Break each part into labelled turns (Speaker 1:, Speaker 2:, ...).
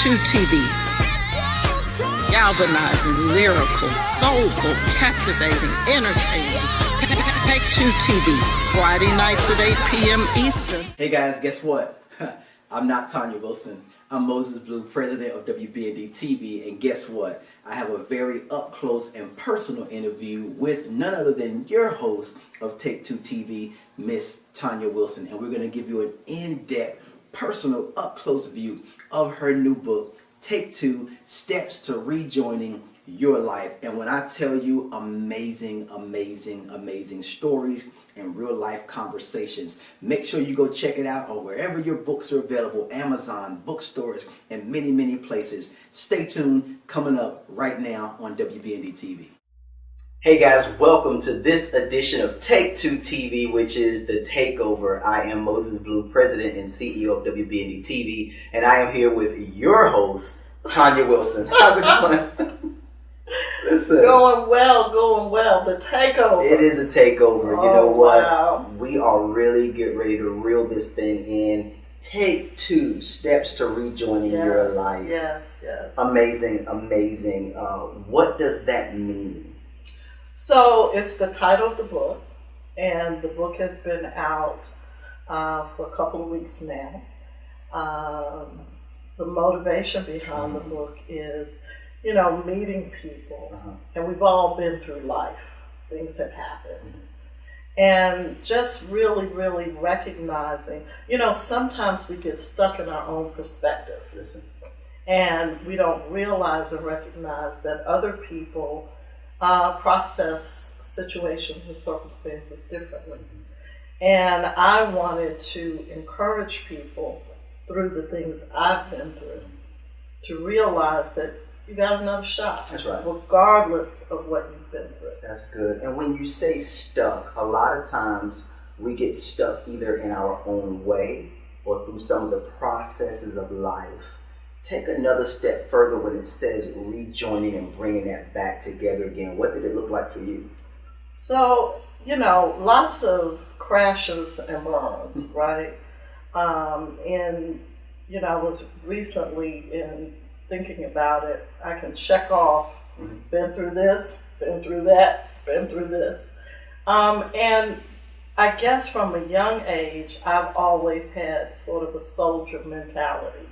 Speaker 1: Take2TV. Galvanizing, lyrical, soulful, captivating, entertaining. Take2TV. Friday nights at 8 p.m. Eastern.
Speaker 2: Hey guys, guess what? I'm not Tanya Wilson. I'm Moses Blue, president of WBND TV, and guess what? I have a very up-close and personal interview with none other than your host of Take2TV, Miss Tanya Wilson, and we're going to give you an in-depth, personal, up-close view of her new book, Take2: Steps to Rejoining Your Life. And when I tell you amazing, amazing, amazing stories and real-life conversations, make sure you go check it out on wherever your books are available, Amazon, bookstores, and many, many places. Stay tuned, coming up right now on WBND TV. Hey guys, welcome to this edition of Take2TV, which is the Takeover. I am Moses Blue, president and CEO of WBND TV, and I am here with your host, Tanya Wilson. How's it going? Listen,
Speaker 3: going well. The takeover.
Speaker 2: It is a takeover.
Speaker 3: Oh,
Speaker 2: you know what?
Speaker 3: Wow.
Speaker 2: We are really getting ready to reel this thing in. Take 2 steps to rejoining your life.
Speaker 3: Yes.
Speaker 2: Amazing. What does that mean?
Speaker 3: So it's the title of the book, and the book has been out for a couple of weeks now. The motivation behind the book is, meeting people, and we've all been through life. Things have happened. And just really, really recognizing, sometimes we get stuck in our own perspective. And we don't realize or recognize that other people process situations and circumstances differently. And I wanted to encourage people through the things I've been through to realize that you got another shot.
Speaker 2: That's right.
Speaker 3: Regardless of what you've been through.
Speaker 2: That's good. And when you say stuck, a lot of times we get stuck either in our own way or through some of the processes of life. Take another step further when it says rejoining and bringing that back together again. What did it look like for you?
Speaker 3: So, lots of crashes and burns, right? And, I was recently thinking about it. I can check off, been through this, been through that, been through this. And I guess from a young age, I've always had sort of a soldier mentality.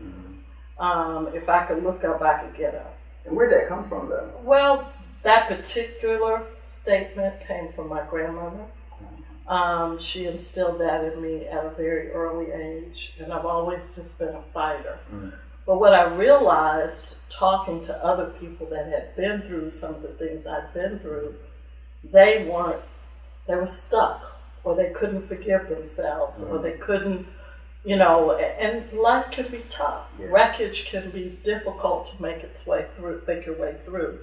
Speaker 3: If I could look up, I could get up.
Speaker 2: And where'd that come from, though?
Speaker 3: Well, that particular statement came from my grandmother. She instilled that in me at a very early age, and I've always just been a fighter. But what I realized talking to other people that had been through some of the things I'd been through, they were stuck, or they couldn't forgive themselves, or they couldn't, and life can be tough.
Speaker 2: Yeah.
Speaker 3: Wreckage can be difficult to make your way through.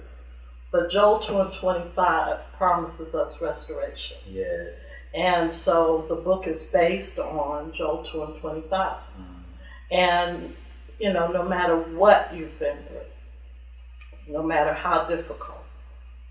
Speaker 3: But Joel 2:25 promises us restoration.
Speaker 2: Yes. And
Speaker 3: so the book is based on Joel 2:25. And, no matter what you've been through, no matter how difficult,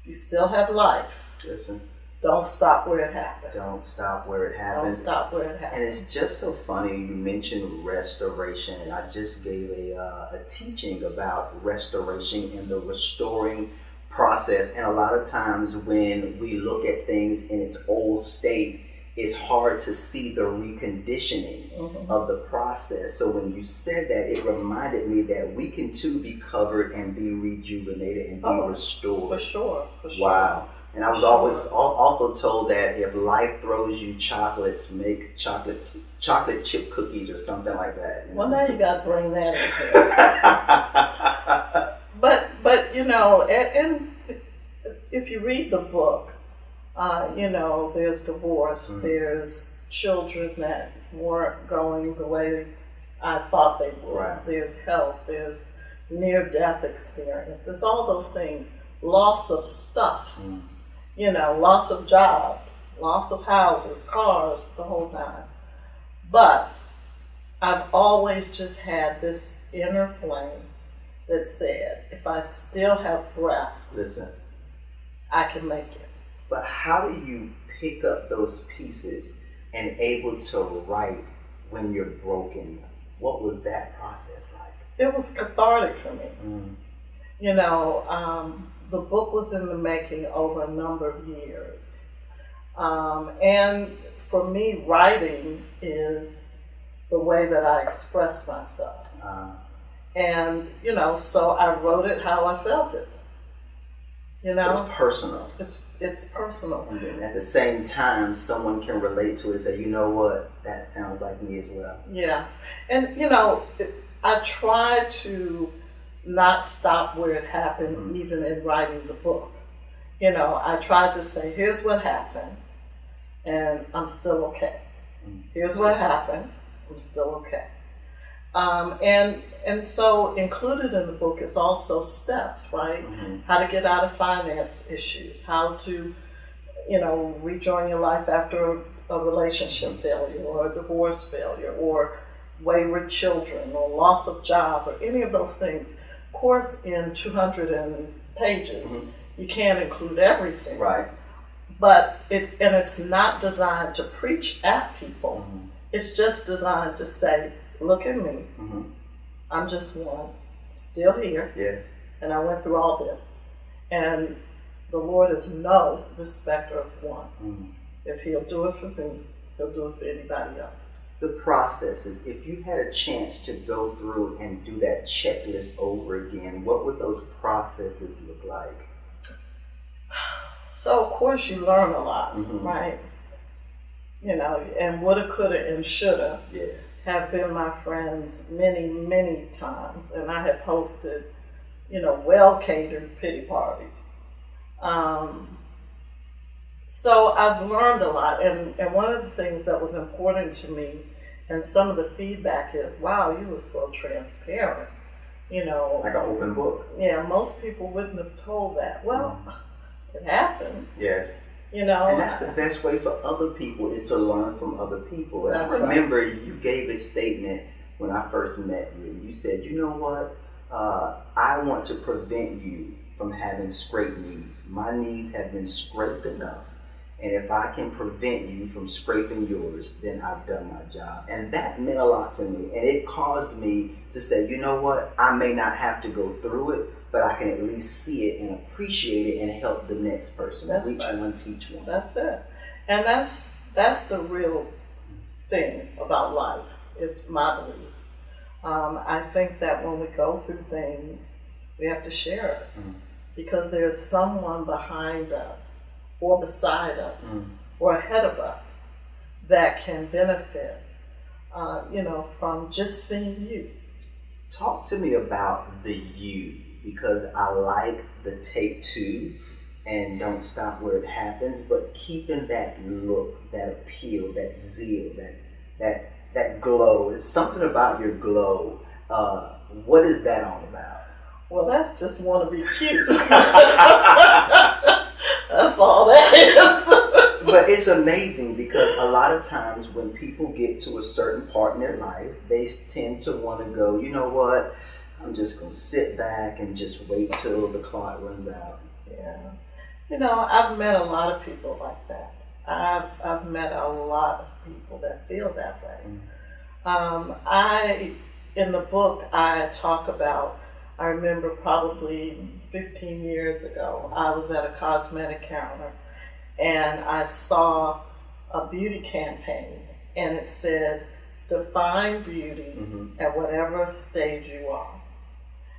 Speaker 3: you still have life.
Speaker 2: Listen.
Speaker 3: Don't stop where it happened.
Speaker 2: Don't stop where it happened.
Speaker 3: Don't stop where it happened.
Speaker 2: And it's just so funny you mentioned restoration. And I just gave a teaching about restoration and the restoring process. And a lot of times when we look at things in its old state, it's hard to see the reconditioning of the process. So when you said that, it reminded me that we can too be covered and be rejuvenated and be restored.
Speaker 3: For sure.
Speaker 2: Wow. And I was always also told that if life throws you chocolates, make chocolate chip cookies or something like that.
Speaker 3: Well, now you got to bring that in. But and if you read the book, there's divorce, there's children that weren't going the way I thought they would.
Speaker 2: Right.
Speaker 3: There's health, there's near-death experience, there's all those things, loss of stuff. Loss of job, loss of houses, cars, the whole nine. But I've always just had this inner flame that said, if I still have breath,
Speaker 2: listen,
Speaker 3: I can make it.
Speaker 2: But how do you pick up those pieces and able to write when you're broken What was that process like?
Speaker 3: It was cathartic for me.
Speaker 2: Mm.
Speaker 3: You know, the book was in the making over a number of years. And for me, writing is the way that I express myself. And, you know, so I wrote it how I felt it. You know?
Speaker 2: It's personal.
Speaker 3: It's personal.
Speaker 2: And then at the same time, someone can relate to it and say, you know what, that sounds like me as well.
Speaker 3: Yeah. And, you know, I try to not stop where it happened,
Speaker 2: Mm-hmm.
Speaker 3: even in writing the book. You know, I tried to say, here's what happened, and I'm still okay.
Speaker 2: Mm-hmm.
Speaker 3: Here's what happened, I'm still okay. And so included in the book is also steps, right?
Speaker 2: Mm-hmm.
Speaker 3: How to get out of finance issues, how to, you know, rejoin your life after a relationship failure or a divorce failure or wayward children or loss of job or any of those things. Of course, in 200 pages,
Speaker 2: Mm-hmm.
Speaker 3: you can't include everything.
Speaker 2: Right.
Speaker 3: But it's not designed to preach at people.
Speaker 2: Mm-hmm.
Speaker 3: It's just designed to say, look at me.
Speaker 2: Mm-hmm.
Speaker 3: I'm just one, still here,
Speaker 2: Yes.
Speaker 3: and I went through all this. And the Lord is no respecter of one.
Speaker 2: Mm-hmm.
Speaker 3: If He'll do it for me, He'll do it for anybody else.
Speaker 2: The processes, if you had a chance to go through and do that checklist over again, what would those processes look like?
Speaker 3: So, of course, you learn a lot,
Speaker 2: Mm-hmm.
Speaker 3: right? You know, and woulda, coulda, and shoulda
Speaker 2: Yes.
Speaker 3: have been my friends many, many times. And I have hosted, you know, well-catered pity parties. So I've learned a lot. And one of the things that was important to me, and some of the feedback is, wow, you were so transparent. You know,
Speaker 2: Like an open book.
Speaker 3: yeah, most people wouldn't have told that. Well, it happened.
Speaker 2: Yes.
Speaker 3: You know,
Speaker 2: And that's the best way for other people is to learn from other people. And
Speaker 3: That's
Speaker 2: I remember you gave a statement when I first met you. You said, you know what? I want to prevent you from having scraped knees. My knees have been scraped enough. And if I can prevent you from scraping yours, then I've done my job. And that meant a lot to me. And it caused me to say, you know what? I may not have to go through it, but I can at least see it and appreciate it and help the next person.
Speaker 3: That's
Speaker 2: Reach
Speaker 3: right.
Speaker 2: one, teach one.
Speaker 3: That's it. And that's the real thing about life, is my belief. I think that when we go through things, we have to share it.
Speaker 2: Mm.
Speaker 3: Because there's someone behind us or beside us
Speaker 2: Mm.
Speaker 3: or ahead of us that can benefit, you know, from just seeing you.
Speaker 2: Talk to me about the you, because I like the take two and don't stop where it happens, but keeping that look, that appeal, that zeal, that glow. It's something about your glow. What is that all about?
Speaker 3: Well, that's just want to be cute. That's all that is.
Speaker 2: But it's amazing because a lot of times when people get to a certain part in their life, they tend to want to go, you know what, I'm just going to sit back and just wait till the clock runs out.
Speaker 3: Yeah. You know, I've met a lot of people like that. I've met a lot of people that feel that way. In the book, I talk about, I remember probably 15 years ago, I was at a cosmetic counter and I saw a beauty campaign and it said, define beauty at whatever stage you are.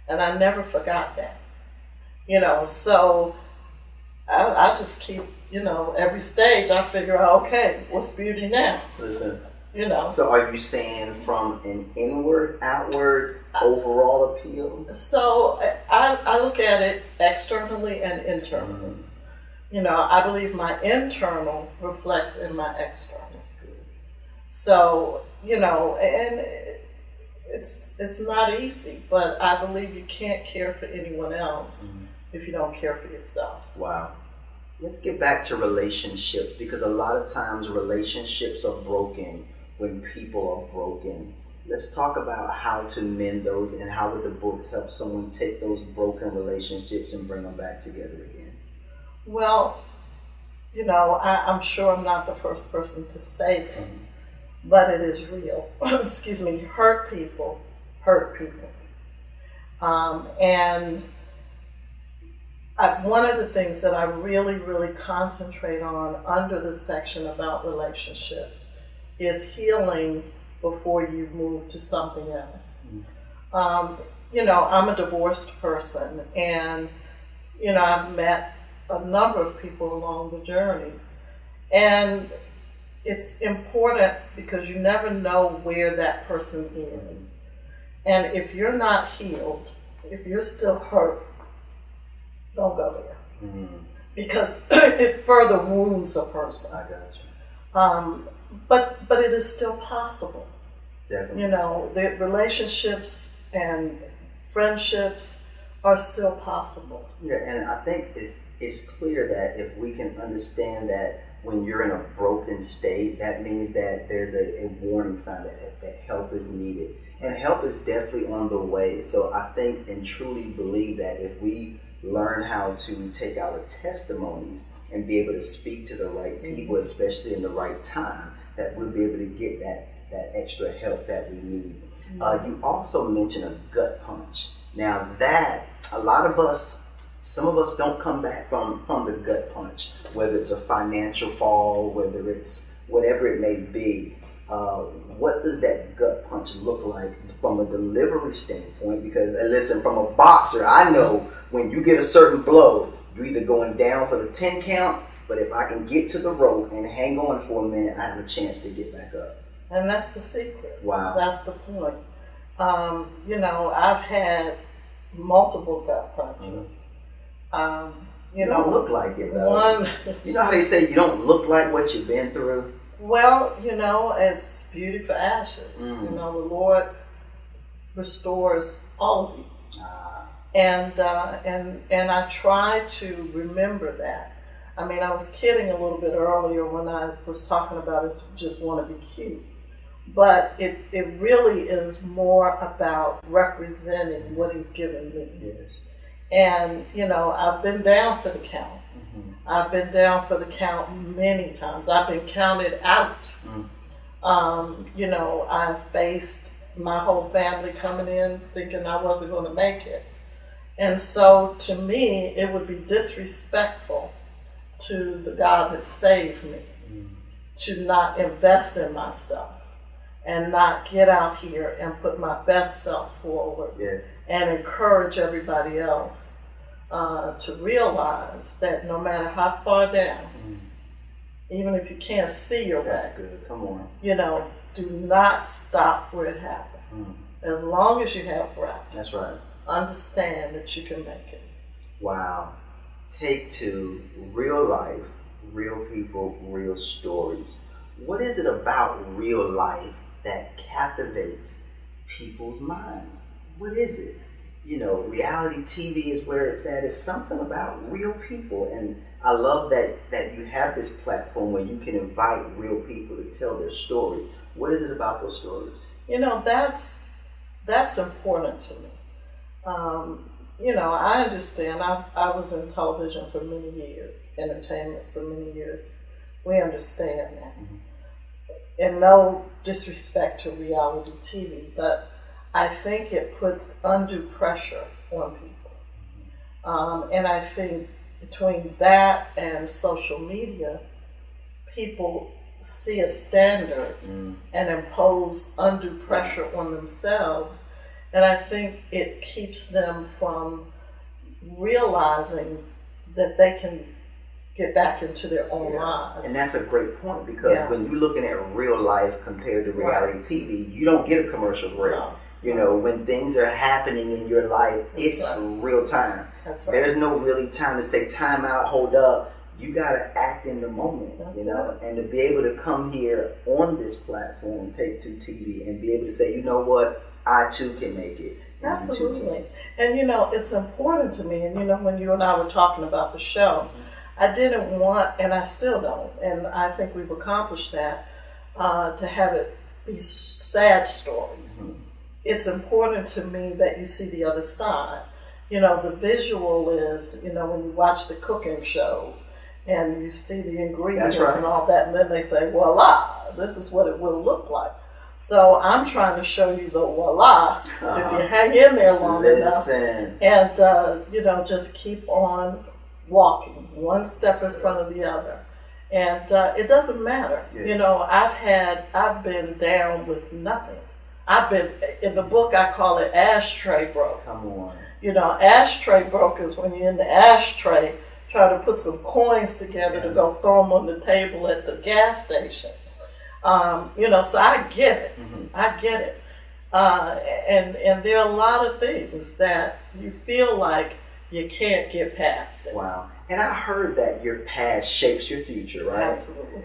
Speaker 3: And I never forgot that. You know, so I just keep, you know, every stage I figure out, okay, what's beauty now?
Speaker 2: Listen.
Speaker 3: You know.
Speaker 2: So are you saying from an inward, outward, overall appeal?
Speaker 3: So I look at it externally and internally. You know, I believe my internal reflects in my external. So, you know, and it's not easy, but I believe you can't care for anyone else if you don't care for yourself.
Speaker 2: Wow. Let's get back to relationships, because a lot of times relationships are broken when people are broken. Let's talk about how to mend those and how would the book help someone take those broken relationships and bring them back together again?
Speaker 3: Well, you know, I'm sure I'm not the first person to say this, but it is real. Excuse me, hurt people hurt people. And one of the things that I really, really concentrate on under the section about relationships is healing before you move to something else. You know, I'm a divorced person, and, you know, I've met a number of people along the journey. And it's important because you never know where that person is. And if you're not healed, if you're still hurt, don't go there. Because it further wounds a person.
Speaker 2: I got you.
Speaker 3: But it is still possible.
Speaker 2: Definitely.
Speaker 3: You know, the relationships and friendships are still possible.
Speaker 4: Yeah, and I think it's clear that if we can understand that when you're in a broken state, that means that there's a warning sign that help is needed. And help is definitely on the way. So I think and truly believe that if we learn how to take our testimonies and be able to speak to the right people, especially in the right time, that we'll be able to get that extra help that we need. You also mentioned a gut punch. Now that, a lot of us, some of us don't come back from the gut punch, whether it's a financial fall, whether it's whatever it may be. What does that gut punch look like from a delivery standpoint? Because listen, from a boxer, I know when you get a certain blow, you're either going down for the 10 count, but if I can get to the rope and hang on for a minute, I have a chance to get back up.
Speaker 3: And that's the secret.
Speaker 4: Wow.
Speaker 3: That's the point. You know, I've had multiple gut punches.
Speaker 4: You don't look like it, though. You know how they say you don't look like what you've been through?
Speaker 3: Well, you know, it's beauty for ashes. You know, the Lord restores all of you. And I try to remember that. I mean, I was kidding a little bit earlier when I was talking about it, just want to be cute. But it really is more about representing what He's given me.
Speaker 4: Yes.
Speaker 3: And, you know, I've been down for the count. I've been down for the count many times. I've been counted out. You know, I've faced my whole family coming in thinking I wasn't going to make it. And so to me, it would be disrespectful to the God that saved me to not invest in myself and not get out here and put my best self forward and encourage everybody else to realize that no matter how far down, even if you can't see your way,
Speaker 4: that's good. Come on.
Speaker 3: You know, do not stop where it happened. As long as you have breath.
Speaker 4: That's right.
Speaker 3: Understand that you can make it.
Speaker 4: Wow. Take two, real life, real people, real stories. What is it about real life that captivates people's minds? What is it? You know, reality TV is where it's at. It's something about real people. And I love that you have this platform where you can invite real people to tell their story. What is it about those stories?
Speaker 3: You know, that's important to me. You know, I understand. I was in television for many years, entertainment for many years. We understand that. And no disrespect to reality TV, but I think it puts undue pressure on people. And I think between that and social media, people see a standard and impose undue pressure on themselves. And I think it keeps them from realizing that they can get back into their own lives.
Speaker 4: And that's a great point, because when you're looking at real life compared to reality TV, you don't get a commercial break.
Speaker 3: No.
Speaker 4: You know, when things are happening in your life, it's real time.
Speaker 3: That's right.
Speaker 4: There's no really time to say time out, hold up. You got to act in the moment, you know, and to be able to come here on this platform, Take2TV, and be able to say, you know what, I too can make it.
Speaker 3: Absolutely. And, you know, it's important to me. And, you know, when you and I were talking about the show, I didn't want, and I still don't, and I think we've accomplished that, to have it be sad stories. It's important to me that you see the other side. You know, the visual is, you know, when you watch the cooking shows and you see the ingredients and all that, and then they say, voila, this is what it will look like. So I'm trying to show you the voila, if you hang in there long enough, and just keep on walking, one step in front of the other. And it doesn't matter. Yeah. I've been down with nothing. I've been, in the book I call it ashtray broke.
Speaker 4: Come on.
Speaker 3: Ashtray broke is when you're in the ashtray trying to put some coins together to go throw them on the table at the gas station. So I get it. Mm-hmm. I get it. And there are a lot of things that you feel like you can't get past it.
Speaker 4: Wow. And I heard that your past shapes your future, right?
Speaker 3: Absolutely.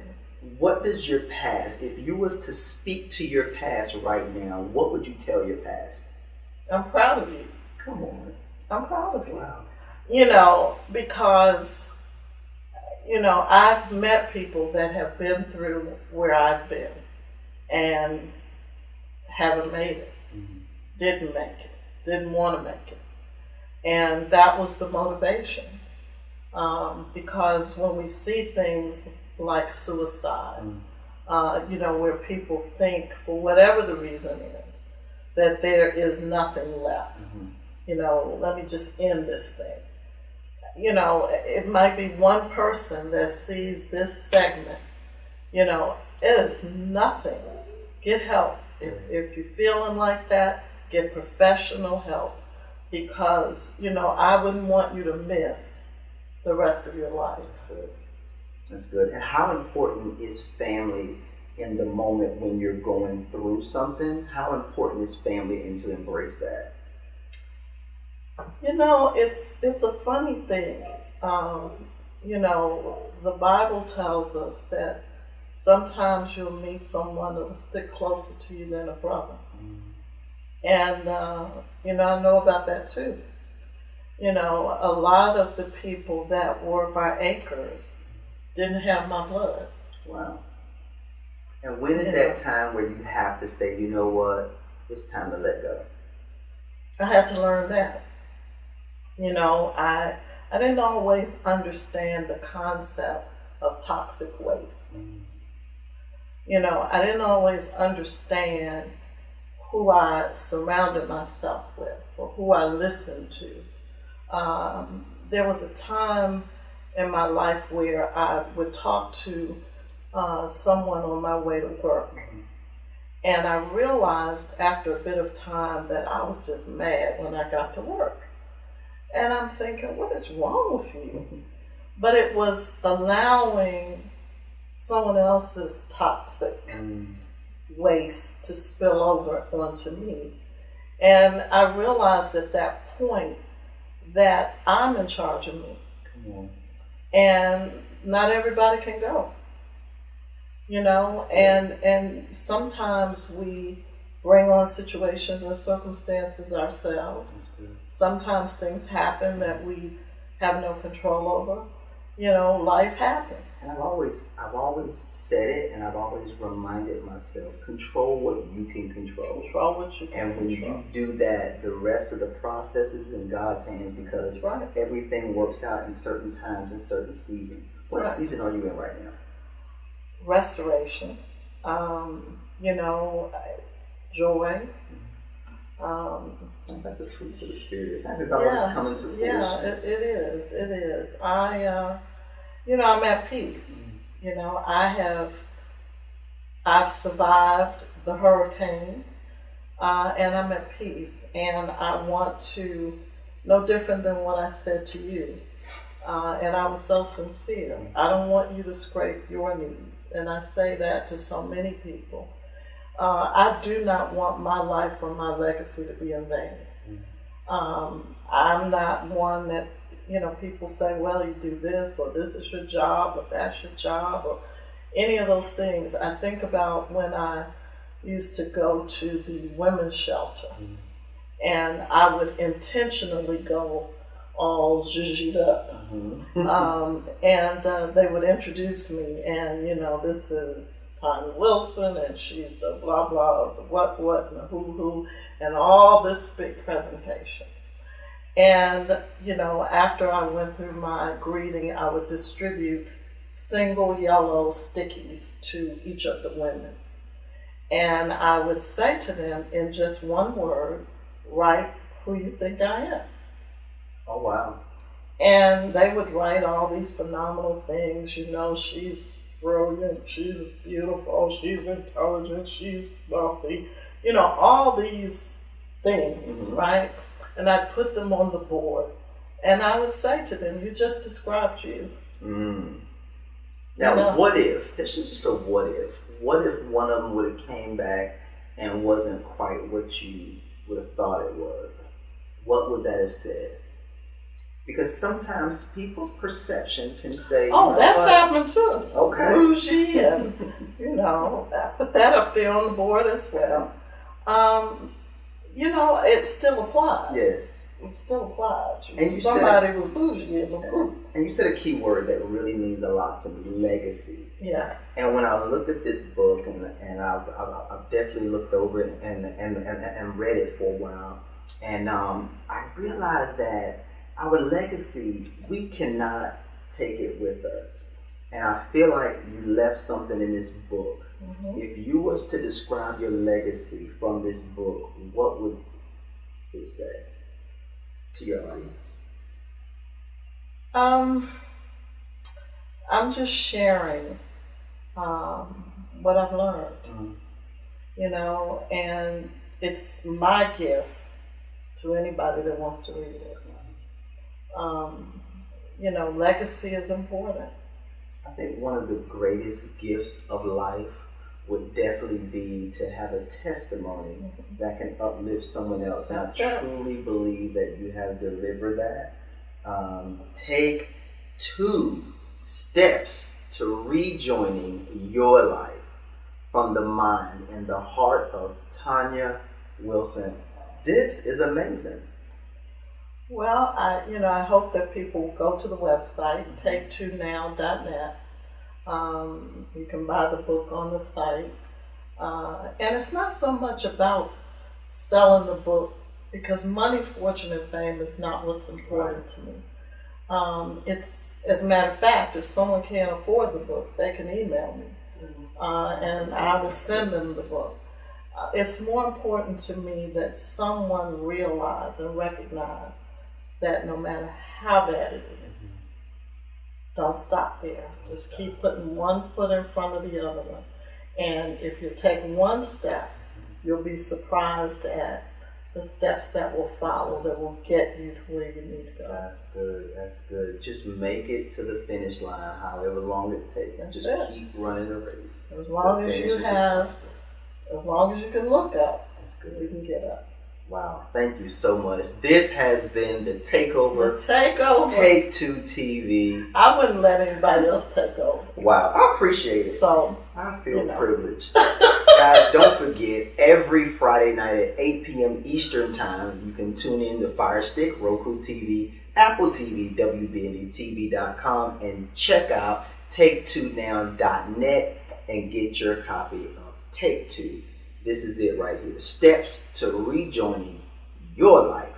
Speaker 4: What does your past, if you was to speak to your past right now, what would you tell your past?
Speaker 3: I'm proud of you.
Speaker 4: Come on.
Speaker 3: I'm proud of you.
Speaker 4: Wow.
Speaker 3: Because, I've met people that have been through where I've been and haven't made it, didn't make it, didn't want to make it. And that was the motivation. Because when we see things like suicide, where people think, for whatever the reason is, that there is nothing left. Let me just end this thing. It might be one person that sees this segment. It is nothing. Get help. If you're feeling like that, get professional help. Because, I wouldn't want you to miss the rest of your life.
Speaker 4: That's good. And how important is family in the moment when you're going through something? How important is family and to embrace that?
Speaker 3: It's a funny thing. The Bible tells us that sometimes you'll meet someone that will stick closer to you than a brother. And, I know about that too. A lot of the people that were my anchors didn't have my blood.
Speaker 4: Wow. And when is that time where you have to say, you know what, it's time to let go?
Speaker 3: I had to learn that. I didn't always understand the concept of toxic waste. I didn't always understand who I surrounded myself with or who I listened to. There was a time in my life where I would talk to someone on my way to work. And I realized after a bit of time that I was just mad when I got to work. And I'm thinking, what is wrong with you? But it was allowing someone else's toxic waste to spill over onto me. And I realized at that point that I'm in charge of me. And not everybody can go. And sometimes we bring on situations and circumstances ourselves. Sometimes things happen that we have no control over. Life happens.
Speaker 4: And I've always said it, and I've always reminded myself, control what you can control.
Speaker 3: Control what you can
Speaker 4: And when you do that, the rest of the process is in God's hands, because everything works out in certain times and certain seasons. What season are you in right now?
Speaker 3: Restoration. Joy.
Speaker 4: Sounds like the fruits of the Spirit. It's always coming to fruition.
Speaker 3: Yeah, it is. It is. I'm at peace. I've survived the hurricane, and I'm at peace. And I want to, no different than what I said to you. And I was so sincere. I don't want you to scrape your knees. And I say that to so many people. I do not want my life or my legacy to be in vain. I'm not one that, people say, well, you do this, or this is your job, or that's your job, or any of those things. I think about when I used to go to the women's shelter, and I would intentionally go all zhuzhed up. And they would introduce me, and, this is Tanya Wilson, and she's the blah blah, the what, and the who, and all this big presentation. And, after I went through my greeting, I would distribute single yellow stickies to each of the women. And I would say to them, in just one word, write who you think I am.
Speaker 4: Oh, wow.
Speaker 3: And they would write all these phenomenal things. You know, she's brilliant, she's beautiful, she's intelligent, she's wealthy. You know, all these things, right? And I'd put them on the board. And I would say to them, you just described you.
Speaker 4: Now, what if, this is just a what if one of them would have came back and wasn't quite what you would have thought it was? What would that have said? Because sometimes people's perception can say,
Speaker 3: oh, that's happened too.
Speaker 4: Okay.
Speaker 3: Bougie, and, you know, I put that up there on the board as well. You know, it still applies.
Speaker 4: Yes.
Speaker 3: It still applies.
Speaker 4: And you
Speaker 3: somebody was bougie in the group.
Speaker 4: And you said a key word that really means a lot to me, legacy.
Speaker 3: Yes.
Speaker 4: And when I looked at this book, and I've definitely looked over it and read it for a while, and I realized that our legacy, we cannot take it with us. And I feel like you left something in this book. If you was to describe your legacy from this book, what would it say to your audience?
Speaker 3: I'm just sharing what I've learned, you know, and it's my gift to anybody that wants to read it. You know, legacy is important.
Speaker 4: I think one of the greatest gifts of life would definitely be to have a testimony that can uplift someone else. And
Speaker 3: That's
Speaker 4: I truly believe that you have delivered that. Take 2 steps to rejoining your life, from the mind and the heart of Tanya Wilson. This is amazing.
Speaker 3: Well, I hope that people go to the website, take2now.net. You can buy the book on the site. And it's not so much about selling the book, because money, fortune, and fame is not what's important to me. It's, as a matter of fact, if someone can't afford the book, they can email me. And I will send them the book. It's more important to me that someone realize and recognize that no matter how bad it is, don't stop there. Just keep putting one foot in front of the other one. And if you take one step, you'll be surprised at the steps that will follow, that will get you to where you need to go.
Speaker 4: That's good. That's good. Just make it to the finish line, however long it takes.
Speaker 3: That's
Speaker 4: just
Speaker 3: it.
Speaker 4: keep running the race.
Speaker 3: As long as you have, as long as you can look up,
Speaker 4: that's good.
Speaker 3: you can get up.
Speaker 4: Wow, thank you so much. This has been the Takeover.
Speaker 3: The Takeover.
Speaker 4: Take2TV.
Speaker 3: I wouldn't let anybody else take over.
Speaker 4: Wow, I appreciate it.
Speaker 3: So
Speaker 4: I feel privileged. Guys, don't forget, every Friday night at 8 p.m. Eastern Time, you can tune in to Fire Stick, Roku TV, Apple TV, WBNDTV.com, and check out Take2now.net and get your copy of Take2. This is it right here. Steps to rejoining your life.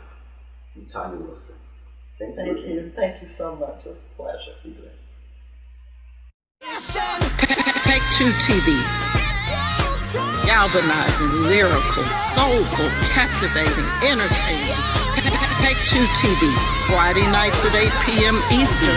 Speaker 4: I'm Tanya Wilson. Thank you.
Speaker 3: Thank you so much. It's a pleasure.
Speaker 4: Be blessed.
Speaker 1: Take2TV. Galvanizing, lyrical, soulful, captivating, entertaining. Take2TV. Friday nights at 8 p.m. Eastern.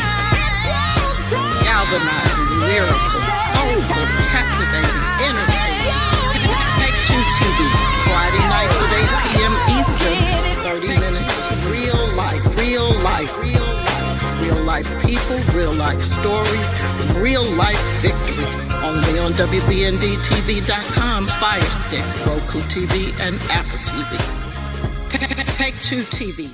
Speaker 1: Galvanizing, lyrical, soulful, captivating, entertaining. Take2TV. Friday nights at 8 p.m. Eastern. 30 minutes of real life, real life, real life. Real life people, real life stories, real life victories. Only on WBNDTV.com, Fire Stick, Roku TV, and Apple TV. Take2TV.